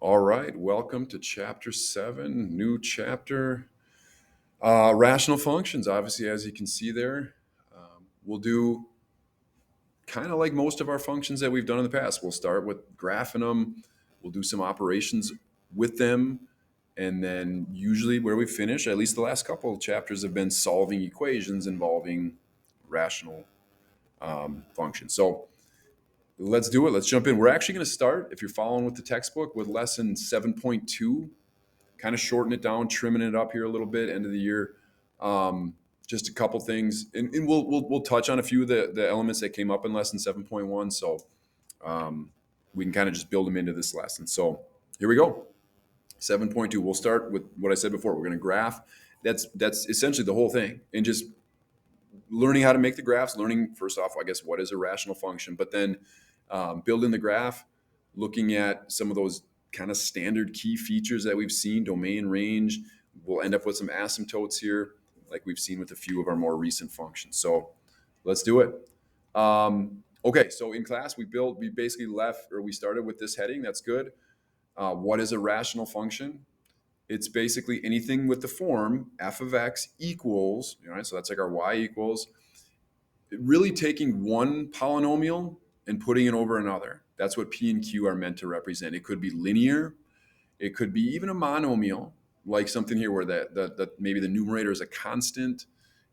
All right, welcome to chapter 7, new chapter. Rational functions, obviously, as you can see there. We'll do kind of like most of our functions that we've done in the past. We'll start with graphing them, we'll do some operations with them, and then usually where we finish, at least the last couple of chapters, have been solving equations involving rational functions. So let's do it. Let's jump in. We're actually going to start, if you're following with the textbook, with lesson 7.2. Kind of shorten it down, trimming it up here a little bit, end of the year. Just a couple things, and we'll touch on a few of the elements that came up in lesson 7.1. So we can kind of just build them into this lesson. So here we go. 7.2. We'll start with what I said before. We're going to graph. That's essentially the whole thing, and just learning how to make the graphs. Learning first off, I guess, what is a rational function, but then building the graph, looking at some of those kind of standard key features that we've seen, domain, range. We'll end up with some asymptotes here, like we've seen with a few of our more recent functions. So let's do it. Okay, so in class we basically we started with this heading. That's good. What is a rational function? It's basically anything with the form f of x equals, right? So that's like our y equals, really taking one polynomial and putting it over another. That's what P and Q are meant to represent. It could be linear. It could be even a monomial, like something here where maybe the numerator is a constant.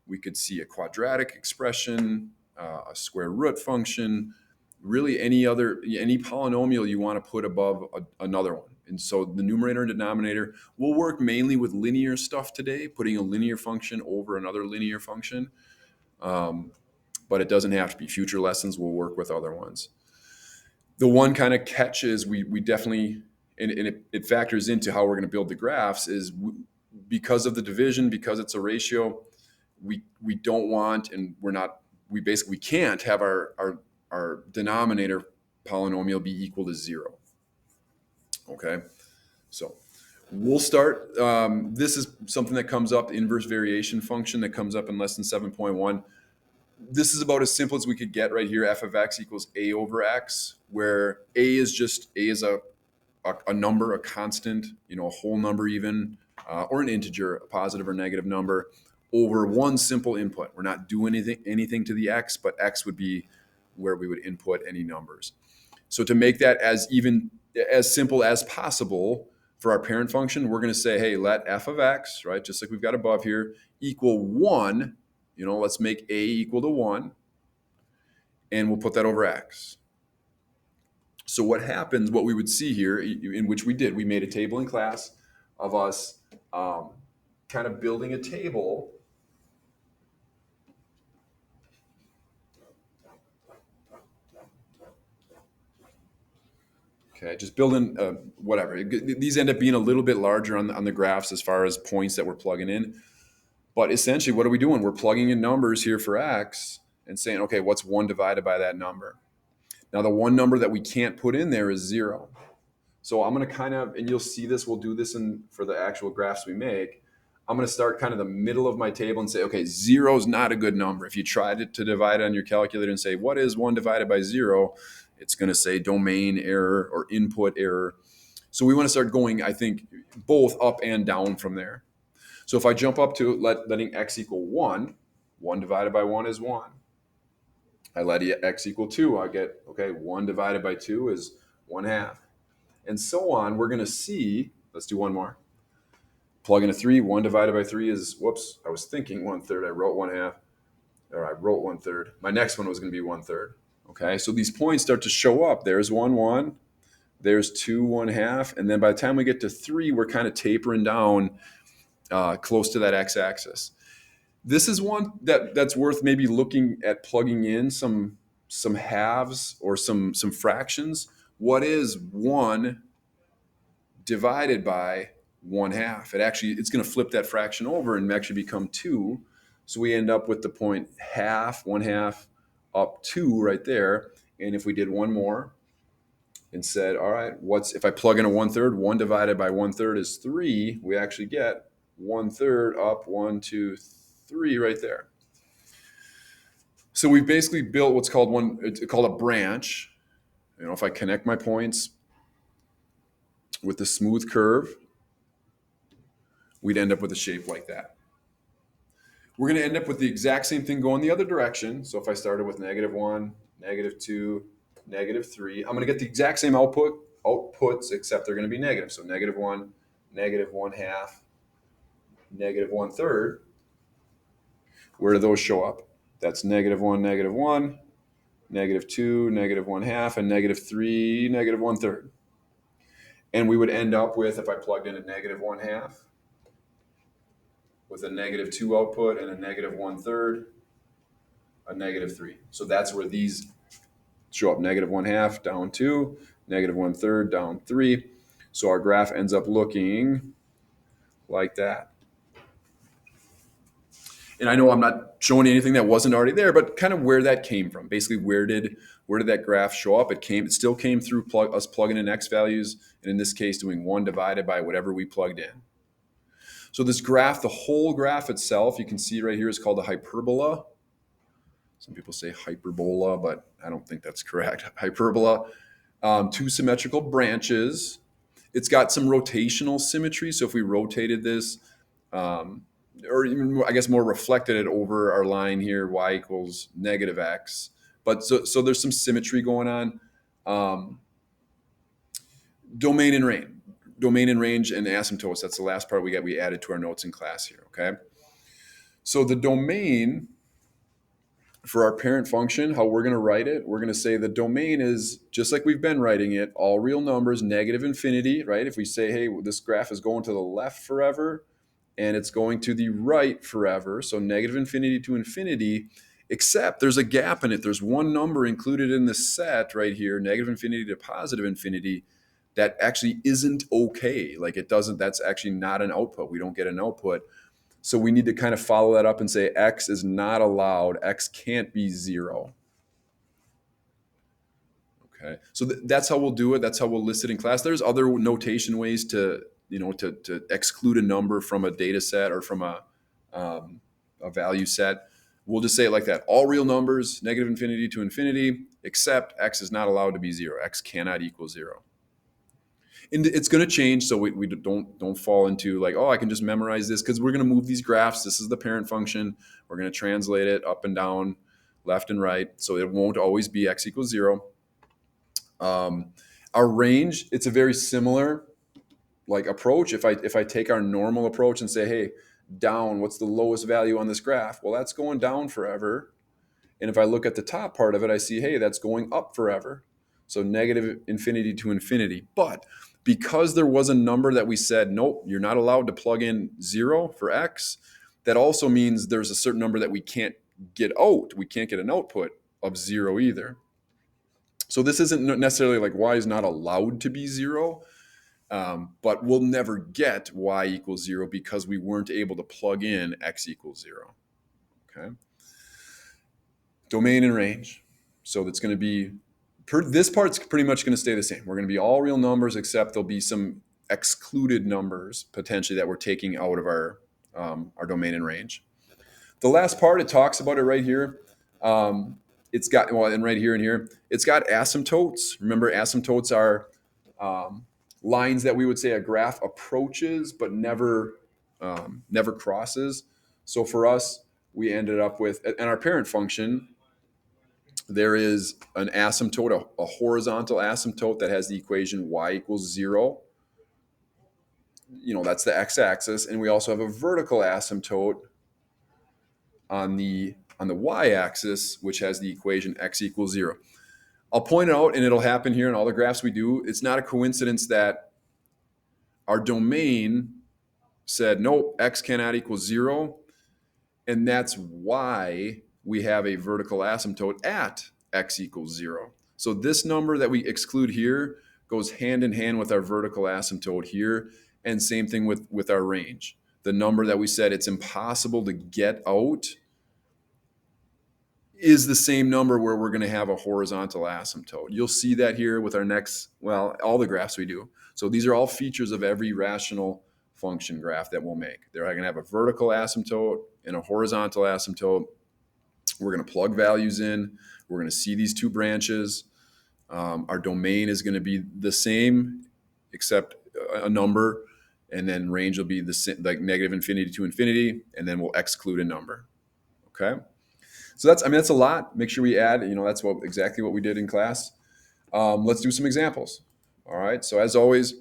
We could see a quadratic expression, a square root function, really any polynomial you want to put above another one. And so the numerator and denominator will work mainly with linear stuff today, putting a linear function over another linear function. But it doesn't have to be. Future lessons will work with other ones. The one kind of catch is we definitely, and it factors into how we're going to build the graphs, is because of the division, because it's a ratio, we don't want, and we can't have our denominator polynomial be equal to 0. Okay, so we'll start. This is something that comes up, inverse variation function that comes up in lesson 7.1. This is about as simple as we could get right here. F of x equals a over x, where a is a number, a constant, a whole number even, or an integer, a positive or negative number, over one simple input. We're not doing anything to the x, but x would be where we would input any numbers. So to make that as simple as possible for our parent function, we're going to say, hey, let f of x, right, just like we've got above here, equal 1. Let's make a equal to 1, and we'll put that over x. So what happens, what we would see here, in which we made a table in class of us kind of building a table. Okay, just building whatever. These end up being a little bit larger on the graphs as far as points that we're plugging in. But essentially, what are we doing? We're plugging in numbers here for x and saying, okay, what's 1 divided by that number? Now, the one number that we can't put in there is 0. So I'm going to kind of, and you'll see this, we'll do this for the actual graphs we make. I'm going to start kind of the middle of my table and say, okay, 0 is not a good number. If you tried to divide on your calculator and say, what is 1 divided by 0? It's going to say domain error or input error. So we want to start going, I think, both up and down from there. So if I jump up to letting x equal 1, 1 divided by 1 is 1. I let x equal 2, I get, okay, 1 divided by 2 is 1/2. And so on. We're going to see, let's do one more. Plug in a 3, 1 divided by 3 is, whoops, I was thinking 1/3. I wrote 1/2, or I wrote 1/3. My next one was going to be 1/3. Okay, so these points start to show up. There's 1, 1. There's 2, 1/2. And then by the time we get to 3, we're kind of tapering down close to that x-axis. This is one that's worth maybe looking at, plugging in some halves or some fractions. What is 1 divided by 1/2? It's going to flip that fraction over and actually become 2. So we end up with the point half, 1/2 up 2 right there. And if we did one more and said, all right, if I plug in a 1/3, 1 divided by 1/3 is 3, we actually get 1/3 up 1, 2, 3 right there. So we've basically built what's called a branch. If I connect my points, with a smooth curve, we'd end up with a shape like that. We're going to end up with the exact same thing going the other direction. So if I started with -1, -2, -3, I'm going to get the exact same outputs, except they're going to be negative. So -1, -1/2, -1/3. Where do those show up? That's -1, -1, -2, -1/2, and -3, -1/3. And we would end up with, if I plugged in a -1/2, with a -2 output and a -1/3, a -3. So that's where these show up: -1/2, down 2, -1/3, down 3. So our graph ends up looking like that. And I know I'm not showing anything that wasn't already there, but kind of where that came from. Basically, where did that graph show up? It still came through us plugging in x values, and in this case, doing 1 divided by whatever we plugged in. So this graph, the whole graph itself, you can see right here, is called a hyperbola. Some people say hyperbola, but I don't think that's correct. Hyperbola. 2 symmetrical branches. It's got some rotational symmetry. So if we rotated this, or even I guess more reflected it over our line here, y equals -x. But so there's some symmetry going on. Domain and range and asymptotes. That's the last part we added to our notes in class here. Okay. So the domain for our parent function, how we're going to write it, we're going to say the domain is just like we've been writing it, all real numbers, -infinity, right? If we say, hey, this graph is going to the left forever and it's going to the right forever, so -infinity to infinity, except there's a gap in it. There's one number included in the set right here, -infinity to +infinity, that actually isn't okay. Like it doesn't, that's actually not an output. We don't get an output. So we need to kind of follow that up and say x is not allowed. X can't be 0. Okay. So that's how we'll do it. That's how we'll list it in class. There's other notation ways to exclude a number from a data set or from a value set. We'll just say it like that. All real numbers, -infinity to infinity, except x is not allowed to be 0. X cannot equal 0. And it's going to change, so we don't fall into like, oh, I can just memorize this, because we're going to move these graphs. This is the parent function. We're going to translate it up and down, left and right, so it won't always be x equals 0. Our range, it's a very similar approach. If I take our normal approach and say, hey, down, what's the lowest value on this graph? Well, that's going down forever. And if I look at the top part of it, I see, hey, that's going up forever. So -infinity to infinity. But because there was a number that we said, nope, you're not allowed to plug in 0 for x, that also means there's a certain number that we can't get out. We can't get an output of 0 either. So this isn't necessarily like y is not allowed to be 0, but we'll never get y equals 0 because we weren't able to plug in x equals 0. Okay. Domain and range. So that's going to be, this part's pretty much going to stay the same. We're going to be all real numbers, except there'll be some excluded numbers potentially that we're taking out of our domain and range. The last part, it talks about it right here. It's got, well, and right here and here, it's got asymptotes. Remember, asymptotes are lines that we would say a graph approaches but never crosses. So for us, we ended up with, and our parent function, there is an asymptote, a horizontal asymptote that has the equation y equals 0. That's the x-axis. And we also have a vertical asymptote on the y-axis, which has the equation x equals 0. I'll point it out, and it'll happen here in all the graphs we do. It's not a coincidence that our domain said, nope, x cannot equal 0. And that's why we have a vertical asymptote at x equals 0. So this number that we exclude here goes hand in hand with our vertical asymptote here, and same thing with our range. The number that we said it's impossible to get out is the same number where we're going to have a horizontal asymptote. You'll see that here with our next, all the graphs we do. So these are all features of every rational function graph that we'll make. They're going to have a vertical asymptote and a horizontal asymptote. We're going to plug values in. We're going to see these 2 branches. Our domain is going to be the same, except a number, and then range will be like negative infinity to infinity, and then we'll exclude a number. Okay. So that's a lot. Make sure we add, that's exactly what we did in class. Let's do some examples. All right. So as always,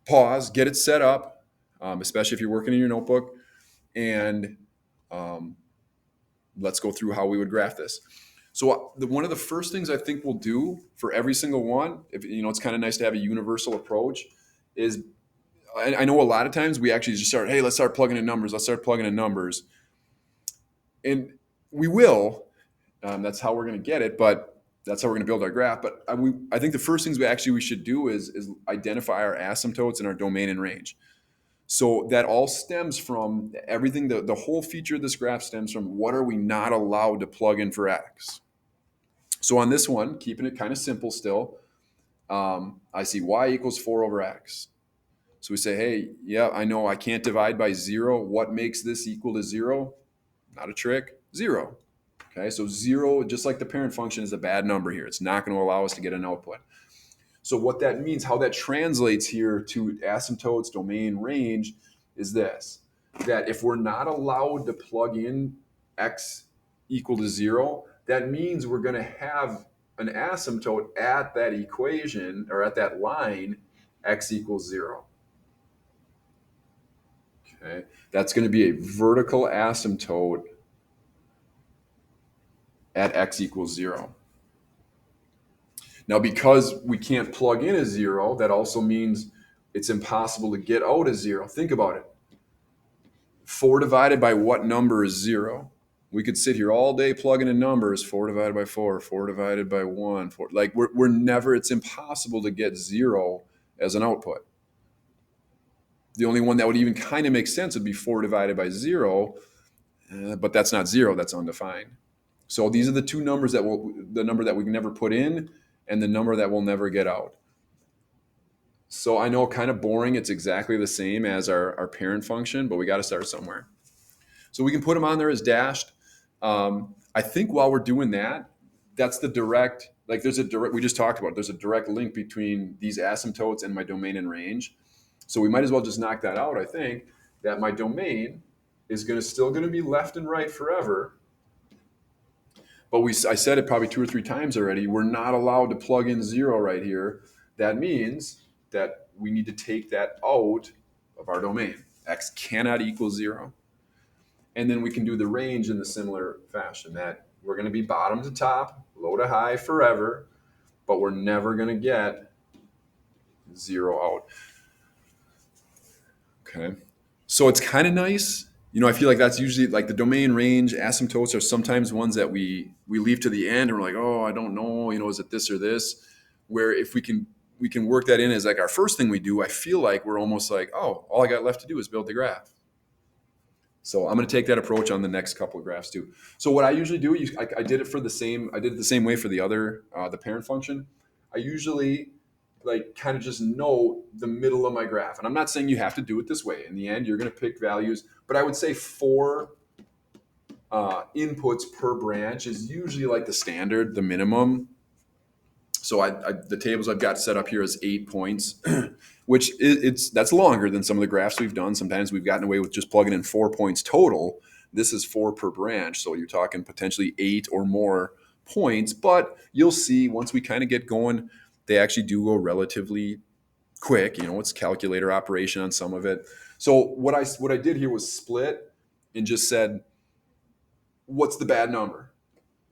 pause, get it set up, especially if you're working in your notebook, and um, let's go through how we would graph this. So one of the first things I think we'll do for every single one, if it's kind of nice to have a universal approach, is I know a lot of times we actually just start, hey, let's start plugging in numbers. Let's start plugging in numbers, and we will. That's how we're going to get it, but that's how we're going to build our graph. But I think the first things we should do is identify our asymptotes and our domain and range. So that all stems from everything. The whole feature of this graph stems from what are we not allowed to plug in for x. So on this one, keeping it kind of simple still, I see y equals 4 over x. So we say, hey, yeah, I know I can't divide by 0. What makes this equal to 0? Not a trick, 0. Okay, so 0, just like the parent function, is a bad number here. It's not going to allow us to get an output. So what that means, how that translates here to asymptotes, domain, range, is this: that if we're not allowed to plug in x equal to 0, that means we're going to have an asymptote at that equation, or at that line, x equals 0. Okay, that's going to be a vertical asymptote at x equals 0. Now, because we can't plug in a 0, that also means it's impossible to get out a 0. Think about it. 4 divided by what number is 0? We could sit here all day plugging in numbers. 4 divided by 4, 4 divided by 1. 4. Like we're never, it's impossible to get 0 as an output. The only one that would even kind of make sense would be 4 divided by 0, but that's not 0, that's undefined. So these are the two numbers the number that we can never put in, and the number that we'll never get out. So I know, kind of boring, it's exactly the same as our parent function, but we got to start somewhere. So we can put them on there as dashed. I think while we're doing that, that's the direct, like we just talked about, there's a direct link between these asymptotes and my domain and range. So we might as well just knock that out. I think that my domain is still going to be left and right forever. But I said it probably 2 or 3 times already. We're not allowed to plug in 0 right here. That means that we need to take that out of our domain. X cannot equal 0. And then we can do the range in the similar fashion, that we're going to be bottom to top, low to high forever, but we're never going to get 0 out. Okay. So it's kind of nice. I feel like that's usually, like, the domain, range, asymptotes are sometimes ones that we leave to the end, and we're like, oh, I don't know, is it this or this? Where if we can work that in as like our first thing we do, I feel like we're almost like, oh, all I got left to do is build the graph. So I'm going to take that approach on the next couple of graphs too. So what I usually do, I did it the same way for the other, the parent function. I usually kind of just know the middle of my graph. And I'm not saying you have to do it this way. In the end, you're going to pick values, but I would say 4 inputs per branch is usually like the standard, the minimum. So the tables I've got set up here is 8 points, which that's longer than some of the graphs we've done. Sometimes we've gotten away with just plugging in 4 points total. This is 4 per branch, so you're talking potentially 8 or more points. But you'll see once we kind of get going, they actually do go relatively quick. It's calculator operation on some of it. So what I did here was split and just said, what's the bad number?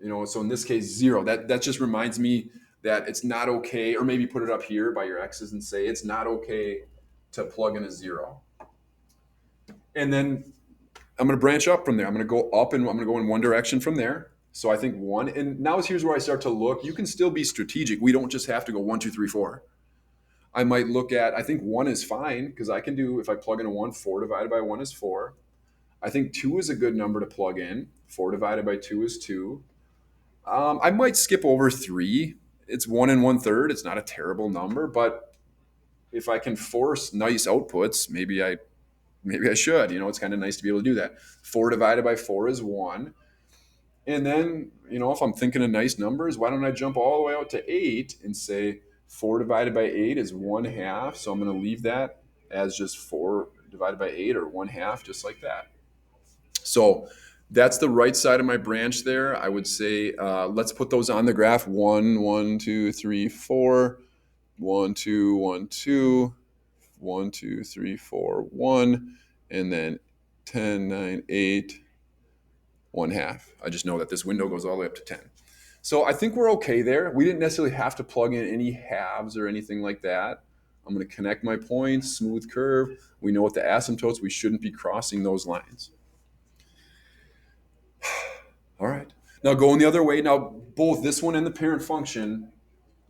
So in this case, 0. That just reminds me that it's not okay, or maybe put it up here by your x's and say it's not okay to plug in a 0. And then I'm going to branch up from there. I'm going to go up, and I'm going to go in one direction from there. So I think 1, and now here's where I start to look. You can still be strategic. We don't just have to go 1, 2, 3, 4. I might look at, I think 1 is fine, because I can do, if I plug in a 1, 4 divided by 1 is 4. I think 2 is a good number to plug in. 4 divided by 2 is 2. I might skip over 3. It's 1 1/3. It's not a terrible number, but if I can force nice outputs, maybe I should. It's kind of nice to be able to do that. 4 divided by 4 is 1. And then, if I'm thinking of nice numbers, why don't I jump all the way out to 8 and say 4 divided by 8 is 1/2. So I'm going to leave that as just 4 divided by 8, or 1/2, just like that. So that's the right side of my branch there. I would say let's put those on the graph. 1, 1, 2, 3, 4. 1, 2, 1, 2. 1, 2, 3, 4, 1. And then 10, 9, 8, 1/2. I just know that this window goes all the way up to 10. So I think we're okay there. We didn't necessarily have to plug in any halves or anything like that. I'm going to connect my points, smooth curve. We know what the asymptotes, we shouldn't be crossing those lines. All right. Now going the other way. Now both this one and the parent function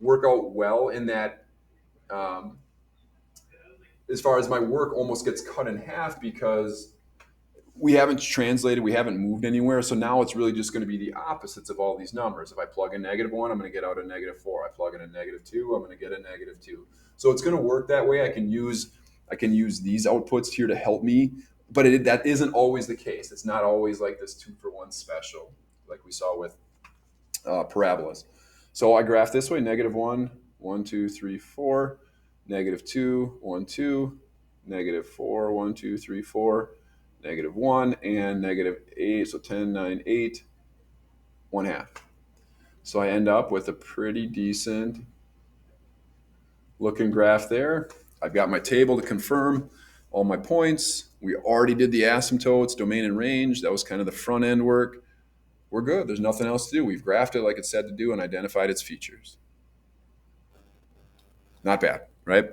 work out well in that as far as my work almost gets cut in half because we haven't translated, we haven't moved anywhere. So now it's really just going to be the opposites of all these numbers. If I plug in -1, I'm going to get out a -4. I plug in a -2, I'm going to get a -2. So it's going to work that way. I can use these outputs here to help me, but that isn't always the case. It's not always like this 2-for-1 special like we saw with parabolas. So I graph this way: -1, 1, 2, 3, 4, -2, 1, 2, -4, 1, 2, 3, 4, -1, and -8. So 10, 9, 8, 1/2. So I end up with a pretty decent looking graph there. I've got my table to confirm all my points. We already did the asymptotes, domain and range. That was kind of the front end work. We're good. There's nothing else to do. We've graphed it like it said to do and identified its features. Not bad, right?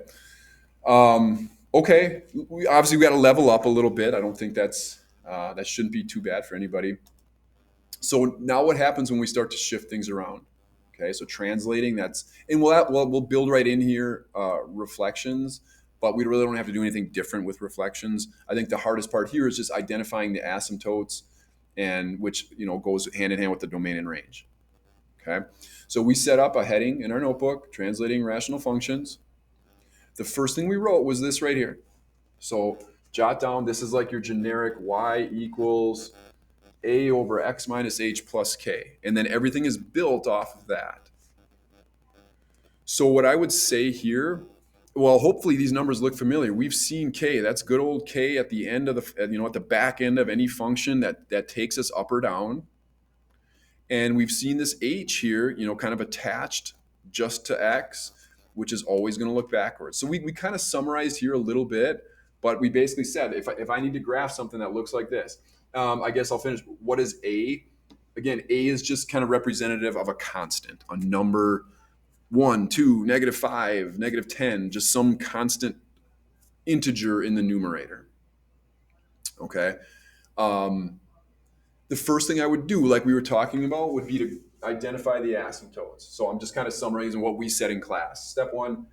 Okay. We got to level up a little bit. I don't think that shouldn't be too bad for anybody. So now what happens when we start to shift things around? Okay, so translating, and we'll build right in here reflections, but we really don't have to do anything different with reflections. I think the hardest part here is just identifying the asymptotes, and which goes hand in hand with the domain and range. Okay, so we set up a heading in our notebook, translating rational functions. The first thing we wrote was this right here. So jot down, this is like your generic y equals a over x minus h plus k. And then everything is built off of that. So what I would say here, well, hopefully these numbers look familiar. We've seen k. That's good old k at the end of at the back end of any function that takes us up or down. And we've seen this h here, kind of attached just to x, which is always going to look backwards. So we kind of summarized here a little bit, but we basically said if I need to graph something that looks like this, I guess I'll finish. What is a? Again, a is just kind of representative of a constant, a number, 1, 2, -5, -10, just some constant integer in the numerator. Okay. The first thing I would do, like we were talking about, would be to identify the asymptotes. So I'm just kind of summarizing what we said in class. Step 1,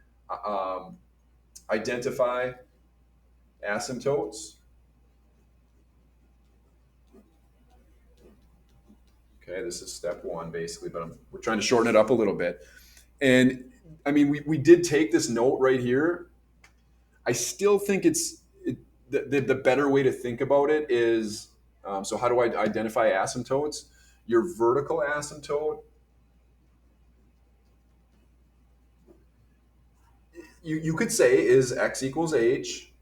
identify asymptotes. Okay, this is step 1 basically, but we're trying to shorten it up a little bit. And I mean, we did take this note right here. I still think the better way to think about it is, so how do I identify asymptotes? Your vertical asymptote, you could say is x equals h.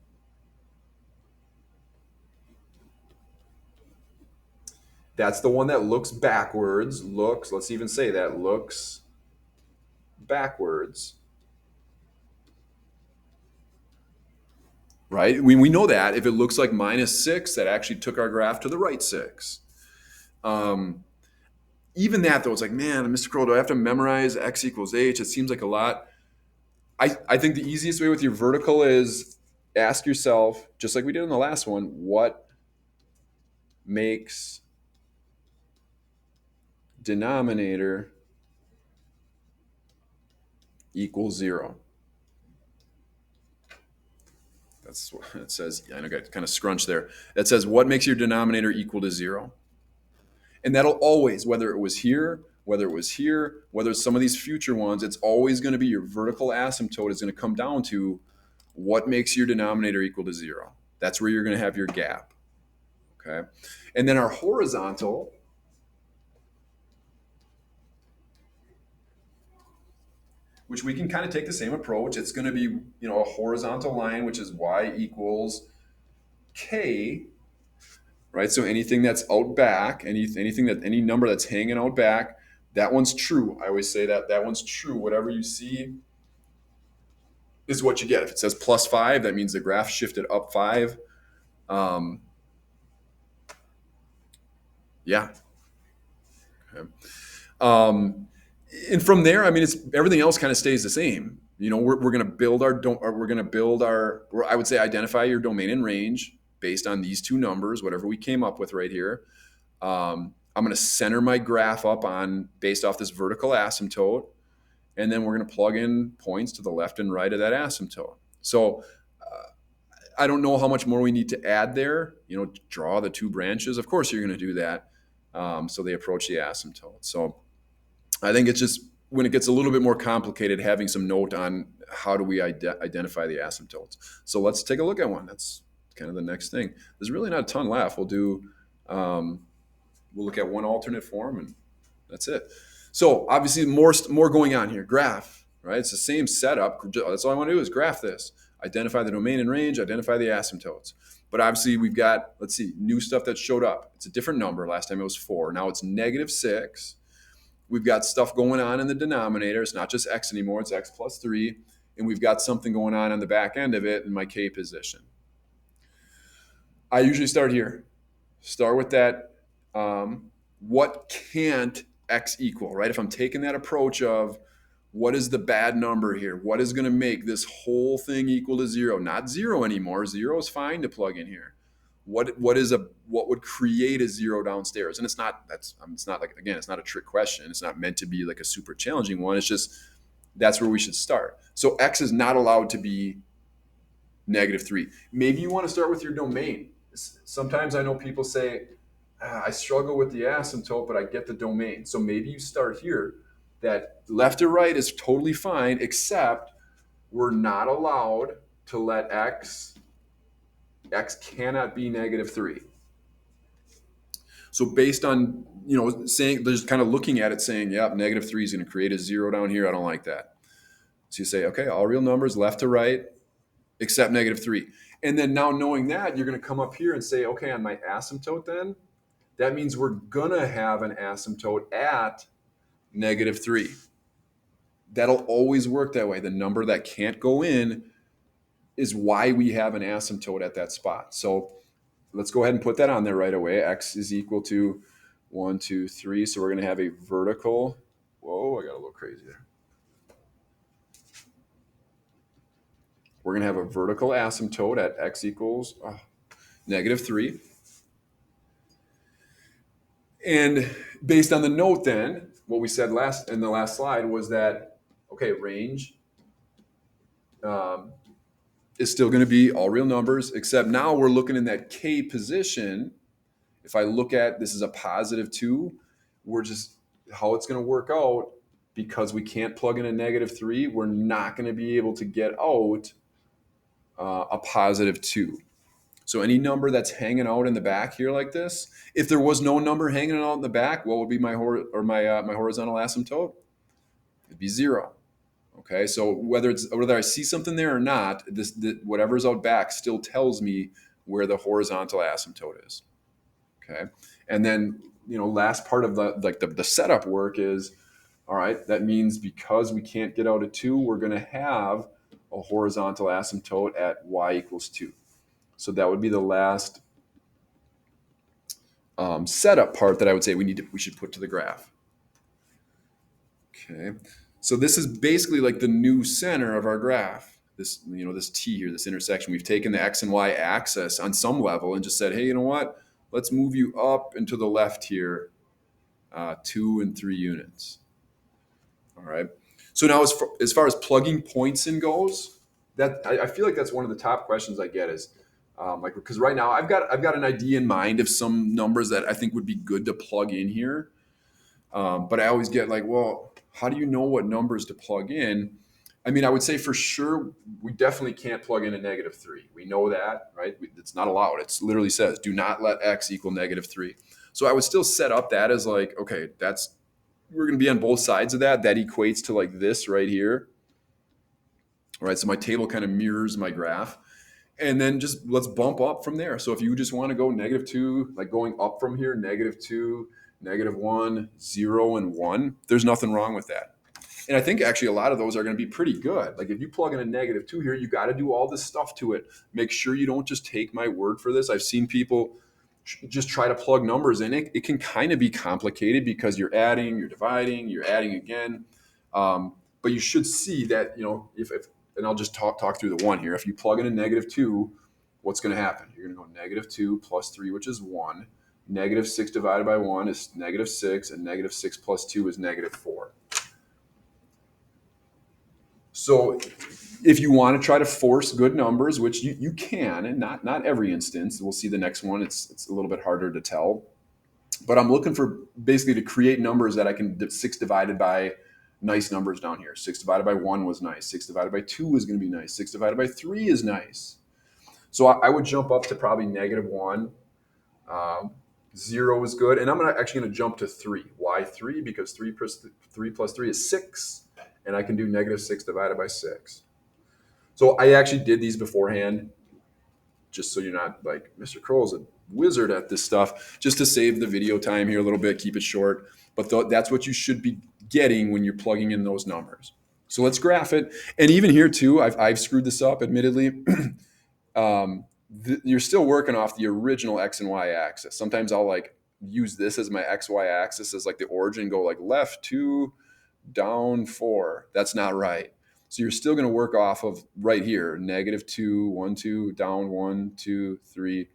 That's the one that looks backwards, let's even say that, looks backwards. Right? We know that if it looks like -6, that actually took our graph to the right 6. Even that, though, it's like, man, Mr. Kroll, do I have to memorize x equals h? It seems like a lot. I think the easiest way with your vertical is ask yourself, just like we did in the last one, what makes denominator equal 0? That's what it says. I know I got kind of scrunched there. That says, what makes your denominator equal to 0? And that'll always, whether it was here, whether it's some of these future ones, it's always going to be your vertical asymptote is going to come down to what makes your denominator equal to 0. That's where you're going to have your gap. Okay. And then our horizontal, which we can kind of take the same approach. It's going to be, a horizontal line, which is y equals k, right? So anything that's out back, any number that's hanging out back, that one's true. I always say that one's true. Whatever you see is what you get. If it says +5, that means the graph shifted up 5. Yeah. Okay. And from there, I mean, it's everything else kind of stays the same. We're going to build I would say identify your domain and range based on these two numbers, whatever we came up with right here. I'm going to center my graph up based off this vertical asymptote. And then we're going to plug in points to the left and right of that asymptote. So I don't know how much more we need to add there. Draw the two branches. Of course, you're going to do that. So they approach the asymptote. So I think it's just when it gets a little bit more complicated, having some note on how do we identify the asymptotes. So let's take a look at one. That's kind of the next thing. There's really not a ton left. We'll look at one alternate form, and that's it. So obviously more going on here. Graph, right? It's the same setup. That's all I want to do is graph this. Identify the domain and range, identify the asymptotes. But obviously we've got, let's see, new stuff that showed up. It's a different number. Last time it was 4. Now it's -6. We've got stuff going on in the denominator. It's not just x anymore. It's x plus 3. And we've got something going on the back end of it in my k position. I usually start here. Start with that. What can't x equal, right? If I'm taking that approach of what is the bad number here? What is going to make this whole thing equal to 0? Not 0 anymore. 0 is fine to plug in here. What would create a 0 downstairs? And it's not a trick question. It's not meant to be like a super challenging one. It's just that's where we should start. So x is not allowed to be -3. Maybe you want to start with your domain. Sometimes I know people say, I struggle with the asymptote, but I get the domain. So maybe you start here. That left or right is totally fine, except we're not allowed to let x cannot be -3. So based on, saying, there's kind of looking at it saying, yeah, -3 is going to create a 0 down here. I don't like that. So you say, okay, all real numbers left to right, except -3. And then now knowing that, you're going to come up here and say, okay, on my asymptote then, that means we're going to have an asymptote at -3. That'll always work that way. The number that can't go in is why we have an asymptote at that spot. So let's go ahead and put that on there right away. X is equal to 1, 2, 3. So we're going to have a vertical. Whoa, I got a little crazy there. We're going to have a vertical asymptote at x equals -3. And based on the note then, what we said in the last slide was that, okay, range is still going to be all real numbers, except now we're looking in that k position. If I look at this is a +2, we're just how it's going to work out, because we can't plug in a -3, we're not going to be able to get out a +2. So any number that's hanging out in the back here like this, if there was no number hanging out in the back, what would be my horizontal asymptote? It'd be 0. Okay, so whether I see something there or not, whatever's out back still tells me where the horizontal asymptote is. Okay, and then last part of the setup work is, all right, that means because we can't get out a 2, we're going to have a horizontal asymptote at y equals 2. So that would be the last setup part that I would say we should put to the graph. Okay, so this is basically like the new center of our graph. This T here, this intersection. We've taken the x and y axis on some level and just said, hey, you know what? Let's move you up and to the left here, 2 and 3 units. All right. So now as far as plugging points in goes, that I feel like that's one of the top questions I get is, because right now I've got an idea in mind of some numbers that I think would be good to plug in here, but I always get like, well, how do you know what numbers to plug in? I mean, I would say for sure we definitely can't plug in a -3. We know that, right? It's not allowed. It literally says do not let x equal -3. So I would still set up that as like, okay, we're going to be on both sides of that. That equates to like this right here. All right, so my table kind of mirrors my graph. And then just let's bump up from there. So if you just want to go -2, like going up from here, -2, -1, 0, and 1, there's nothing wrong with that. And I think actually a lot of those are going to be pretty good. Like if you plug in a -2 here, you got to do all this stuff to it. Make sure you don't just take my word for this. I've seen people just try to plug numbers in. It can kind of be complicated because you're adding, you're dividing, you're adding again. But you should see that, if and I'll just talk through the one here. If you plug in a -2, what's going to happen? You're going to go -2 plus 3, which is 1. -6 divided by 1 is -6, and -6 plus 2 is -4. So if you want to try to force good numbers, which you can, and not every instance, we'll see the next one, it's a little bit harder to tell. But I'm looking for basically to create numbers that I can 6 divided by nice numbers down here. 6 divided by 1 was nice. 6 divided by 2 is going to be nice. 6 divided by 3 is nice. So I would jump up to probably -1. 0 is good. And I'm actually going to jump to 3. Why 3? Because 3 plus 3 is 6. And I can do -6 divided by 6. So I actually did these beforehand, just so you're not like, Mr. Kroll's a wizard at this stuff, just to save the video time here a little bit, keep it short. But that's what you should be getting when you're plugging in those numbers. So let's graph it. And even here too, I've screwed this up, admittedly. You're still working off the original X and Y axis. Sometimes I'll like use this as my XY axis as like the origin, go like left 2, down 4. That's not right. So you're still going to work off of right here, -2, 1, 2, down 1, 2, 3,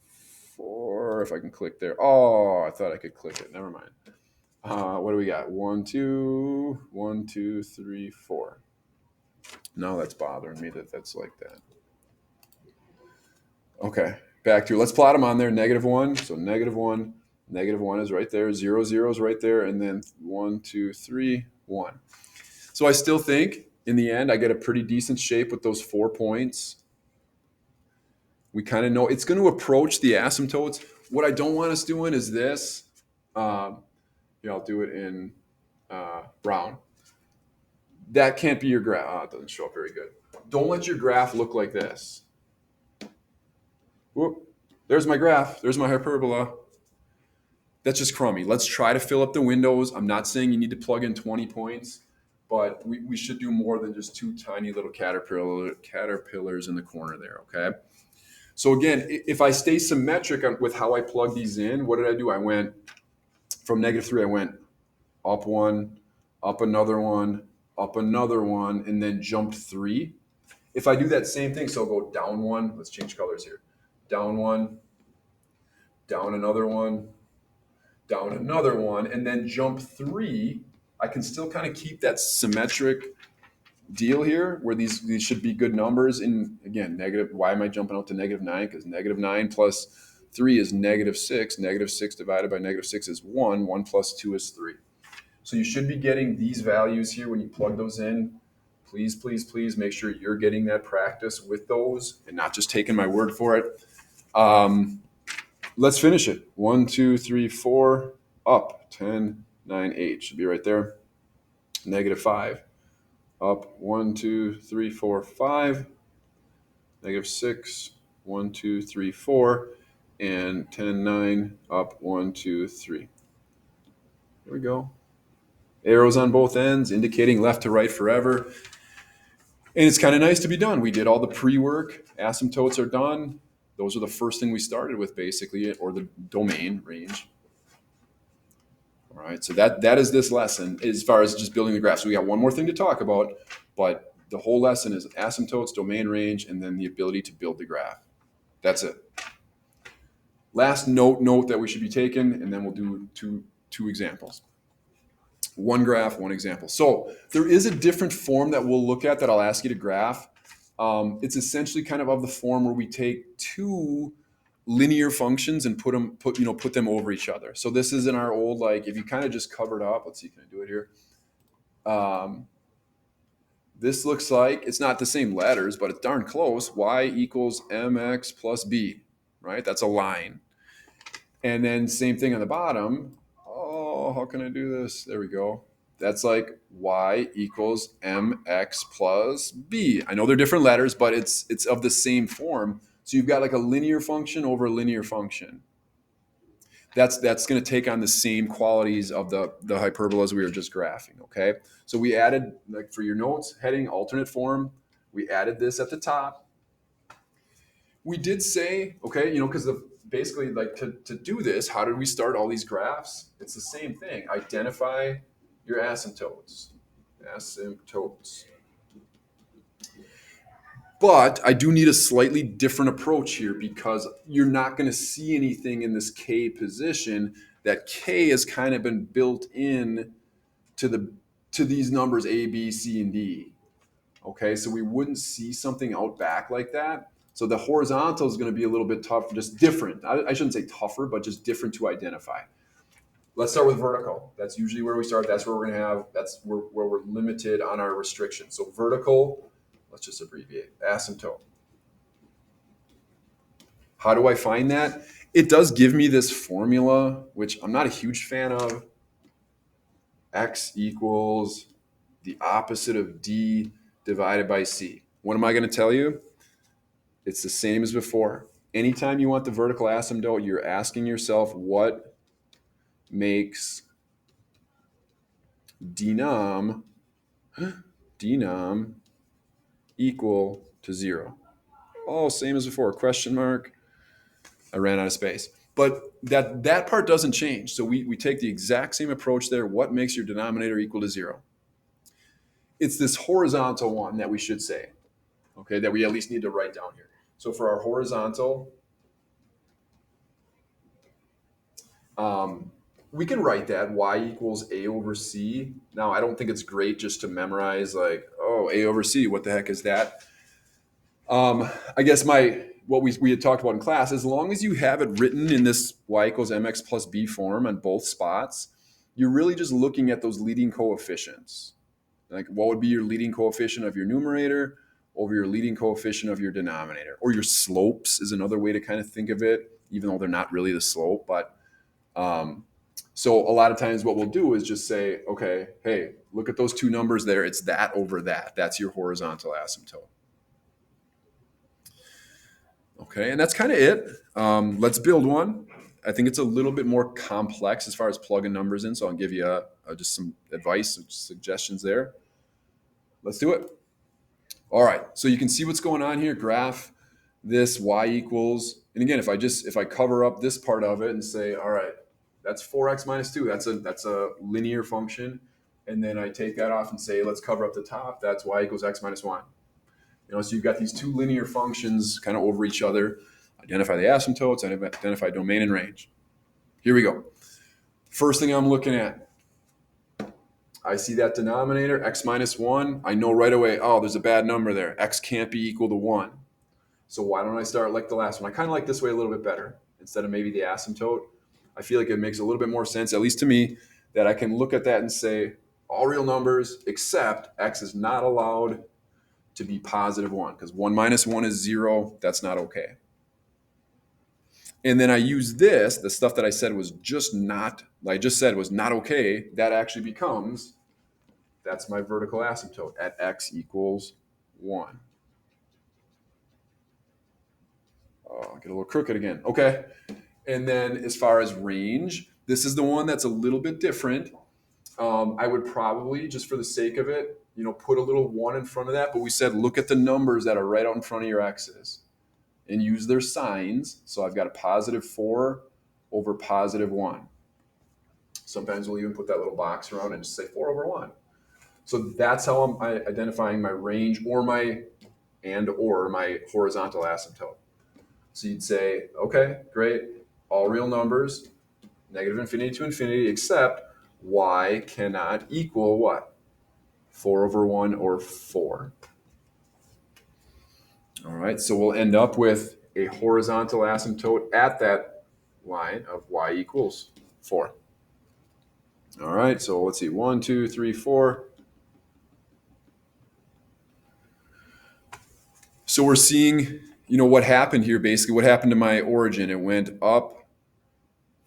4. If I can click there. Oh, I thought I could click it. Never mind. What do we got? 1, 2, 1, 2, 3, 4. No, that's bothering me that's like that. Okay, back to, let's plot them on there. -1. So -1, -1 is right there. 0, 0 is right there. And then 1, 2, 3, 1. So I still think in the end, I get a pretty decent shape with those 4 points. We kind of know it's going to approach the asymptotes. What I don't want us doing is this. I'll do it in brown. That can't be your graph. Oh, it doesn't show up very good. Don't let your graph look like this. Whoop. There's my graph. There's my hyperbola. That's just crummy. Let's try to fill up the windows. I'm not saying you need to plug in 20 points, but we should do more than just 2 tiny little caterpillars in the corner there, okay? So again, if I stay symmetric with how I plug these in, what did I do? I went from -3, I went up 1, up another 1, up another 1, and then jumped 3. If I do that same thing, so I'll go down 1, let's change colors here. Down 1, down another 1, down another 1, and then jump 3, I can still kind of keep that symmetric deal here where these should be good numbers. And again, negative, why am I jumping out to -9? Because -9 plus 3 is -6. -6 divided by -6 is 1. 1 plus 2 is 3. So you should be getting these values here when you plug those in. Please, please, please make sure you're getting that practice with those and not just taking my word for it. Let's finish it. 1, 2, 3, 4, up, 10, 9, 8. Should be right there. -5. Up 1, 2, 3, 4, 5. -6. 1, 2, 3, 4. And 10, 9. Up 1, 2, 3. There we go. Arrows on both ends indicating left to right forever. And it's kind of nice to be done. We did all the pre-work. Asymptotes are done. Those are the first thing we started with, basically, or the domain range. All right, so that is this lesson as far as just building the graph. So we got one more thing to talk about, but the whole lesson is asymptotes, domain range, and then the ability to build the graph. That's it. Last note that we should be taking, and then we'll do two examples. One graph, one example. So there is a different form that we'll look at that I'll ask you to graph. It's essentially kind of the form where we take 2 linear functions and put them over each other. So this is in our old, like, if you kind of just covered up, let's see, can I do it here? This looks like, it's not the same letters, but it's darn close. Y equals mx plus b, right? That's a line. And then same thing on the bottom. Oh, how can I do this? There we go. That's like y equals mx plus b. I know they're different letters, but it's of the same form. So you've got like a linear function over a linear function. That's going to take on the same qualities of the hyperbolas we were just graphing. Okay, so we added, like for your notes, heading alternate form. We added this at the top. We did say, okay, because basically, like to do this, how did we start all these graphs? It's the same thing. Identify your asymptotes. Asymptotes. But I do need a slightly different approach here because you're not going to see anything in this K position. That K has kind of been built in to these numbers A, B, C, and D. Okay, so we wouldn't see something out back like that. So the horizontal is going to be a little bit tough, just different. I shouldn't say tougher, but just different to identify. Let's start with vertical. That's usually where we start. That's where we're going to have, that's where we're limited on our restrictions. So vertical, let's just abbreviate, asymptote. How do I find that? It does give me this formula, which I'm not a huge fan of. X equals the opposite of D divided by C. What am I going to tell you? It's the same as before. Anytime you want the vertical asymptote, you're asking yourself what makes denom equal to 0. Oh, same as before, question mark. I ran out of space. But that part doesn't change. So we take the exact same approach there. What makes your denominator equal to 0? It's this horizontal one that we should say, okay, that we at least need to write down here. So for our horizontal, we can write that y equals a over c. Now, I don't think it's great just to memorize like, oh, a over c, what the heck is that? I guess what we had talked about in class, as long as you have it written in this y equals mx plus b form on both spots, you're really just looking at those leading coefficients. Like what would be your leading coefficient of your numerator over your leading coefficient of your denominator? Or your slopes is another way to kind of think of it, even though they're not really the slope. But so a lot of times what we'll do is just say, okay, hey, look at those two numbers there. It's that over that. That's your horizontal asymptote. Okay, and that's kind of it. Let's build one. I think it's a little bit more complex as far as plugging numbers in, so I'll give you just some advice, some suggestions there. Let's do it. All right, so you can see what's going on here. Graph this y equals, and again, if I cover up this part of it and say, all right, that's 4x minus 2. That's a linear function, and then I take that off and say, let's cover up the top. That's y equals x minus 1. So you've got these two linear functions kind of over each other. Identify the asymptotes, identify domain and range. Here we go. First thing I'm looking at, I see that denominator, x minus 1. I know right away, oh, there's a bad number there. X can't be equal to 1. So why don't I start like the last one? I kind of like this way a little bit better. Instead of maybe the asymptote, I feel like it makes a little bit more sense, at least to me, that I can look at that and say, all real numbers except x is not allowed to be positive 1, because 1 minus 1 is 0. That's not okay. And then I use this, the stuff that I said was just not, like I just said was not okay. That actually becomes, that's my vertical asymptote at x equals 1. Oh, I get a little crooked again. Okay. And then as far as range, this is the one that's a little bit different. I would probably, just for the sake of it, put a little 1 in front of that. But we said, look at the numbers that are right out in front of your x's and use their signs. So I've got a positive 4 over positive 1. Sometimes we'll even put that little box around and just say 4 over 1. So that's how I'm identifying my range or my horizontal asymptote. So you'd say, okay, great, all real numbers, negative infinity to infinity, except y cannot equal what? 4 over 1 or 4. All right, so we'll end up with a horizontal asymptote at that line of y equals 4. All right, so let's see, 1, 2, 3, 4. So we're seeing, what happened here, basically, what happened to my origin. It went up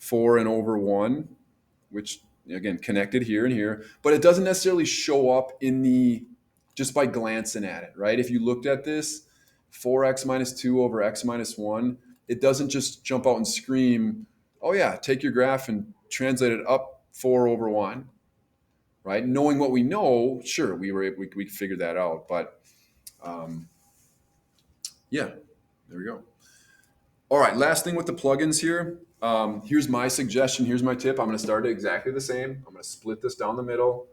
4 and over 1, which, again, connected here and here, but it doesn't necessarily show up in the, just by glancing at it, right? If you looked at this 4x minus 2 over x minus 1, it doesn't just jump out and scream, oh yeah, take your graph and translate it up 4 over 1, right? Knowing what we know, sure, we figured that out, but yeah, there we go. All right, last thing with the plugins here. Here's my suggestion. Here's my tip. I'm going to start it exactly the same. I'm going to split this down the middle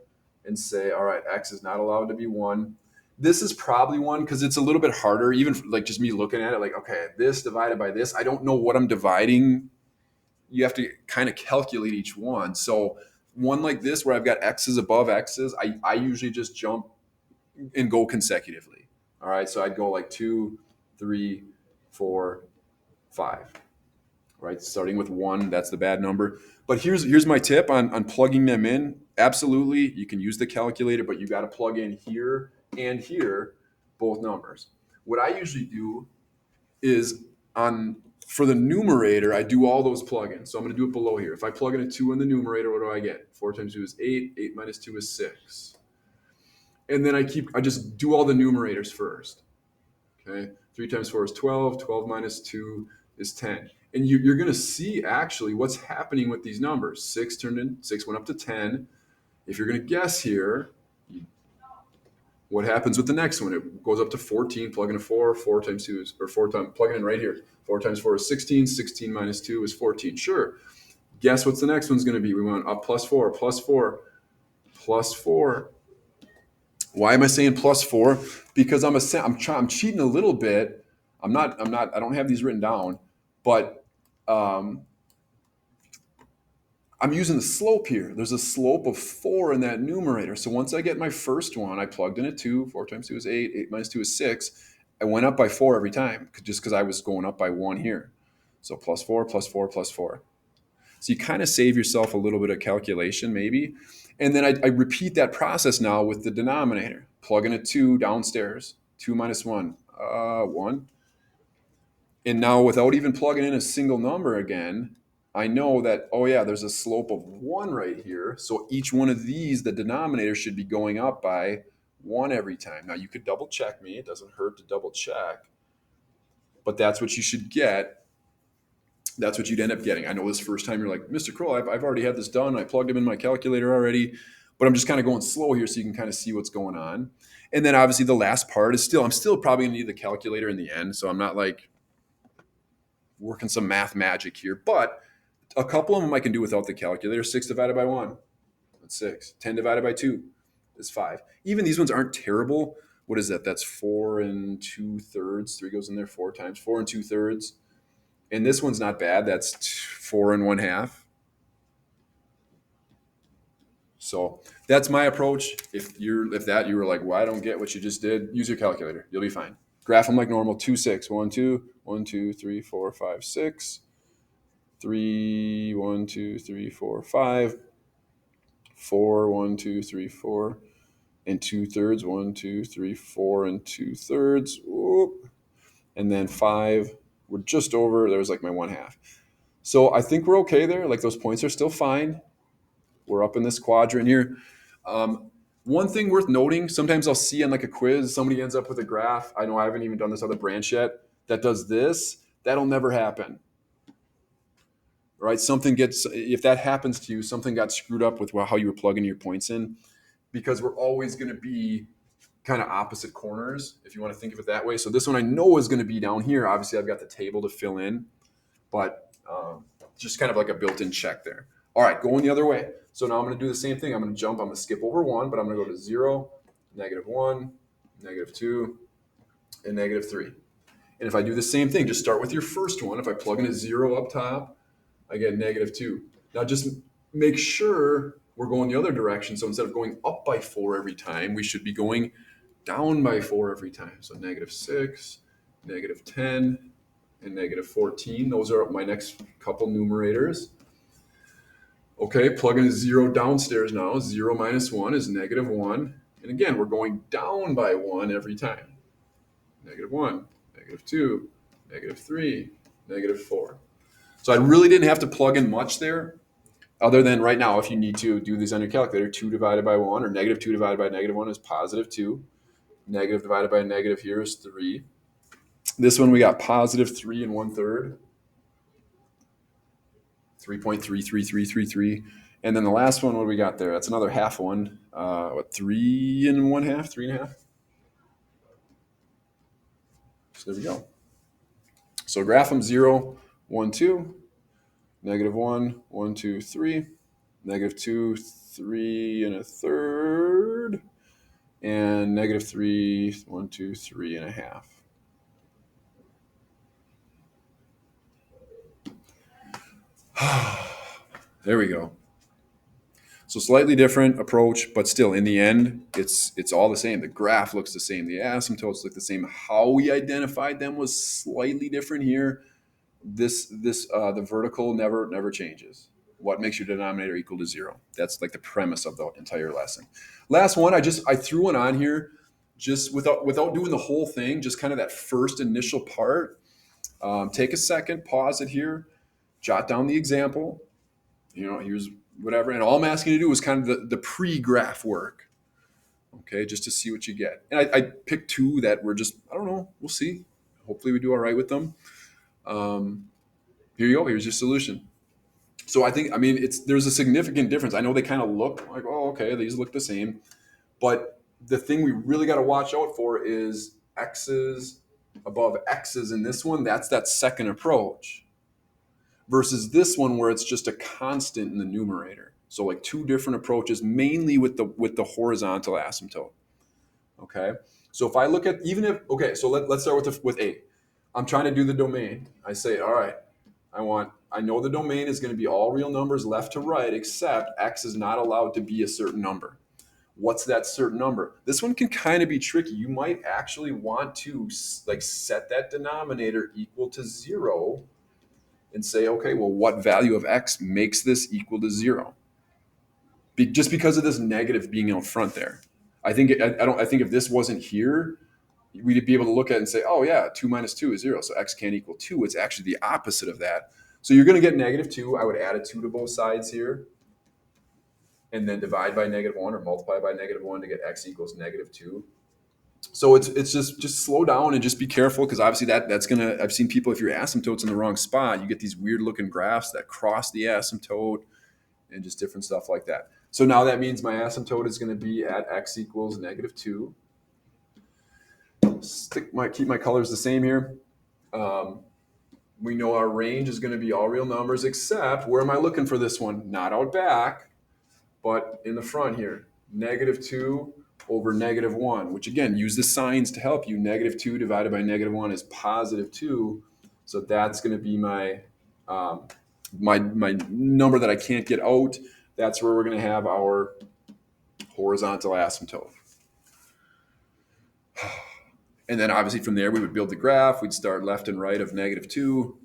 and say, all right, x is not allowed to be 1. This is probably 1 because it's a little bit harder, even like just me looking at it, like, okay, this divided by this. I don't know what I'm dividing. You have to kind of calculate each one. So one like this where I've got x's above x's, I usually just jump and go consecutively. All right, so I'd go like 2, 3, 4, 5. Right, starting with 1, that's the bad number. But here's my tip on plugging them in. Absolutely, you can use the calculator, but you got to plug in here and here both numbers. What I usually do is for the numerator, I do all those plugins. So I'm going to do it below here. If I plug in a 2 in the numerator, what do I get? 4 times 2 is 8. 8 minus 2 is 6. And then I just do all the numerators first. Okay, 3 times 4 is 12. 12 minus 2 is 10. And you're going to see actually what's happening with these numbers. 6 went up to 10. If you're going to guess here, what happens with the next one? It goes up to 14. Plug in a 4. 4 times 2 is, or 4 times, plug it in right here. 4 times 4 is 16. 16 minus 2 is 14. Sure. Guess what's the next one's going to be? We went up plus 4, plus 4, plus 4. Why am I saying plus 4? Because I'm cheating a little bit. I don't have these written down, but I'm using the slope here. There's a slope of 4 in that numerator. So once I get my first one, I plugged in a 2. 4 times 2 is 8. 8 minus 2 is 6. I went up by 4 every time just because I was going up by 1 here. So plus 4, plus 4, plus 4. So you kind of save yourself a little bit of calculation maybe. And then I repeat that process now with the denominator. Plug in a 2 downstairs. 2 minus 1, 1. And now without even plugging in a single number again, I know that, oh yeah, there's a slope of 1 right here. So each one of these, the denominator should be going up by 1 every time. Now you could double check me. It doesn't hurt to double check. But that's what you should get. That's what you'd end up getting. I know this first time you're like, Mr. Kroll, I've already had this done. I plugged them in my calculator already. But I'm just kind of going slow here so you can kind of see what's going on. And then obviously the last part is I'm still probably going to need the calculator in the end. So I'm not like working some math magic here. But a couple of them I can do without the calculator. 6 divided by 1, that's 6. 10 divided by 2 is 5. Even these ones aren't terrible. What is that? That's 4 and 2/3. 3 goes in there 4 times. 4 and 2/3. And this one's not bad. That's 4 and 1/2. So that's my approach. If you were like, well, I don't get what you just did, use your calculator. You'll be fine. Graph them like normal. 2, 6. 1, 2. 1, 2, 3, 4, 5, 6. 3, 1, 2, 3, 4, 5. 4, 1, 2, 3, 4. And 2/3. 1, 2, 3, 4 and 2/3. Whoop. And then 5. We're just over. There's like my 1/2. So I think we're okay there. Like those points are still fine. We're up in this quadrant here. One thing worth noting, sometimes I'll see on like a quiz, somebody ends up with a graph. I know I haven't even done this other branch yet that does this. That'll never happen. Right? If that happens to you, something got screwed up with how you were plugging your points in, because we're always going to be kind of opposite corners, if you want to think of it that way. So this one I know is going to be down here. Obviously, I've got the table to fill in, but just kind of like a built-in check there. All right, going the other way. So now I'm going to do the same thing. I'm going to jump. I'm going to skip over 1, but I'm going to go to 0, -1, -2, and -3. And if I do the same thing, just start with your first one. If I plug in a 0 up top, I get -2. Now just make sure we're going the other direction. So instead of going up by 4 every time, we should be going down by 4 every time. So -6, -10, and -14. Those are my next couple numerators. Okay, plug in a 0 downstairs now. 0 minus 1 is -1. And again, we're going down by 1 every time. -1, -2, -3, -4. So I really didn't have to plug in much there. Other than right now, if you need to do these on your calculator, 2 divided by 1 or negative 2 divided by negative 1 is positive 2. Negative divided by negative here is 3. This one we got positive 3 and 1/3. 3.33333. And then the last one, what do we got there? That's another half one. What, 3 1/2, 3.5? So there we go. So graph them 0, 1, 2, negative 1, 1, 2, 3, negative 2, 3 1/3, and negative 3, 1, 2, 3.5. There we go. So slightly different approach, but still in the end, it's all the same. The graph looks the same. The asymptotes look the same. How we identified them was slightly different here. The vertical never changes. What makes your denominator equal to 0? That's like the premise of the entire lesson. Last one, I threw one on here just without doing the whole thing, just kind of that first initial part. Take a second, pause it here, jot down the example. Here's whatever. And all I'm asking you to do is kind of the pre-graph work, okay, just to see what you get. And I picked 2 that were just, I don't know, we'll see. Hopefully we do all right with them. Here you go. Here's your solution. So there's a significant difference. I know they kind of look like, oh, okay, these look the same. But the thing we really got to watch out for is x's above x's in this one. That's that second approach. Versus this one where it's just a constant in the numerator. So like 2 different approaches, mainly with the horizontal asymptote. Okay. So if I look at so let's start with A. I'm trying to do the domain. I say, all right, I know the domain is going to be all real numbers left to right, except x is not allowed to be a certain number. What's that certain number? This one can kind of be tricky. You might actually want to set that denominator equal to 0 and say, okay, well, what value of x makes this equal to 0? Just because of this negative being out front there. I think if this wasn't here, we'd be able to look at it and say, oh yeah, 2 minus 2 is 0, so x can't equal 2. It's actually the opposite of that. So you're going to get negative 2. I would add a 2 to both sides here, and then divide by negative 1 or multiply by negative 1 to get x equals negative 2. So it's just slow down and just be careful, because obviously that's gonna. I've seen people, if your asymptote's in the wrong spot, you get these weird looking graphs that cross the asymptote and just different stuff like that. So now that means my asymptote is going to be at x equals negative 2. Keep my colors the same here. We know our range is going to be all real numbers, except where am I looking for this one? Not out back, but in the front here. Negative 2 over negative 1, which again, use the signs to help you. Negative 2 divided by negative 1 is positive 2. So that's going to be my number that I can't get out. That's where we're going to have our horizontal asymptote. And then obviously from there, we would build the graph. We'd start left and right of negative 2.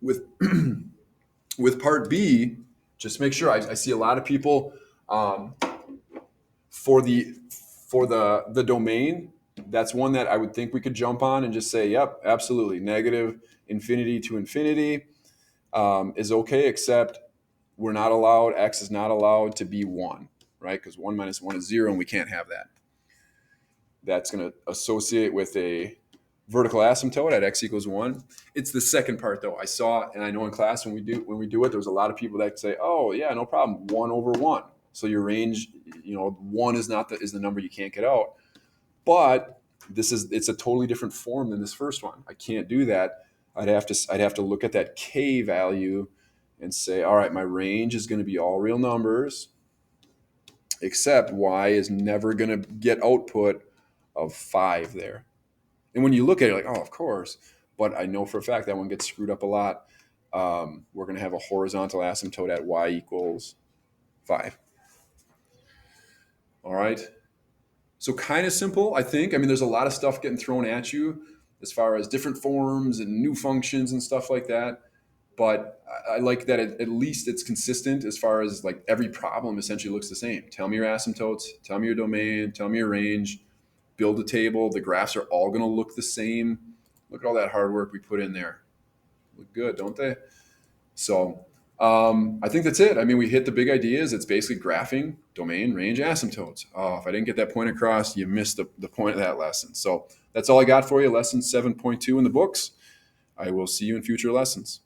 With part B, just make sure. I see a lot of people for the domain. That's one that I would think we could jump on and just say, yep, absolutely. Negative infinity to infinity is okay, except we're not allowed, x is not allowed to be 1, right? Because 1 minus 1 is 0, and we can't have that. That's going to associate with a vertical asymptote at x equals 1. It's the second part, though. I saw, and I know in class when we do it, there's a lot of people that say, oh, yeah, no problem, 1 over 1. So your range, 1 is the number you can't get out. But it's a totally different form than this first one. I can't do that. I'd have to look at that k value and say, all right, my range is going to be all real numbers, except y is never going to get output of 5 there. And when you look at it, like, oh, of course. But I know for a fact that one gets screwed up a lot. We're going to have a horizontal asymptote at y equals 5. All right. So kind of simple, I think. There's a lot of stuff getting thrown at you as far as different forms and new functions and stuff like that. But I like that at least it's consistent as far as like every problem essentially looks the same. Tell me your asymptotes, tell me your domain, tell me your range, build a table. The graphs are all going to look the same. Look at all that hard work we put in there. Look good, don't they? So I think that's it. I mean, we hit the big ideas. It's basically graphing, domain, range, asymptotes. Oh, if I didn't get that point across, you missed the point of that lesson. So that's all I got for you. Lesson 7.2 in the books. I will see you in future lessons.